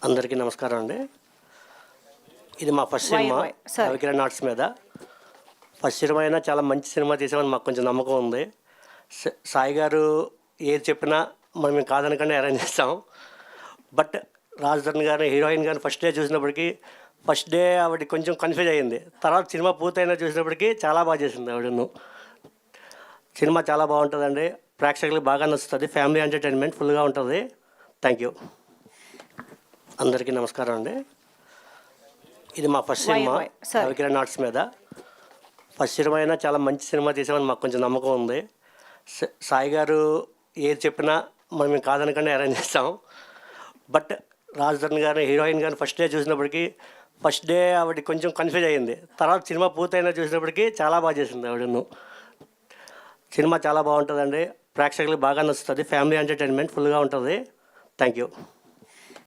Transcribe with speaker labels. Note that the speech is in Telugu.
Speaker 1: అందరికీ నమస్కారం అండి. ఇది మా ఫస్ట్ సినిమా రవికిరణ్ ఆర్ట్స్ మీద. ఫస్ట్ సినిమా అయినా చాలా మంచి సినిమా తీసామని మాకు కొంచెం నమ్మకం ఉంది. సాయి గారు ఏది చెప్పినా మేము కాదనకుండా అరేంజ్ చేస్తాం. బట్ రాజధన్ గారు హీరోయిన్ గారిని ఫస్ట్ డే చూసినప్పటికీ ఫస్ట్ డే ఆవిడ కొంచెం కన్ఫ్యూజ్ అయ్యింది. తర్వాత సినిమా పూర్తయినా చూసినప్పటికీ చాలా బాగా చేసింది ఆవిడను. సినిమా చాలా బాగుంటుందండి, ప్రేక్షకులకు బాగా నచ్చుతుంది. ఫ్యామిలీ ఎంటర్టైన్మెంట్ ఫుల్గా ఉంటుంది. Thank you. అందరికీ నమస్కారం అండి. ఇది మా ఫస్ట్ సినిమా రవికిరణ్ ఆర్ట్స్ మీద. ఫస్ట్ సినిమా అయినా చాలా మంచి సినిమా తీసామని మాకు కొంచెం నమ్మకం ఉంది. సాయి గారు ఏది చెప్పినా మేము కాదనకుండా అరేంజ్ చేస్తాం. బట్ రాజధన్ గారు హీరోయిన్ గారిని ఫస్ట్ డే చూసినప్పటికీ ఫస్ట్ డే ఆవిడ కొంచెం కన్ఫ్యూజ్ అయ్యింది. తర్వాత సినిమా పూర్తయినా చూసినప్పటికీ చాలా బాగా చేసింది ఆవిడను. సినిమా చాలా బాగుంటుందండి, ప్రేక్షకులకు బాగా నచ్చుతుంది. ఫ్యామిలీ ఎంటర్టైన్మెంట్ ఫుల్గా ఉంటుంది. Thank you.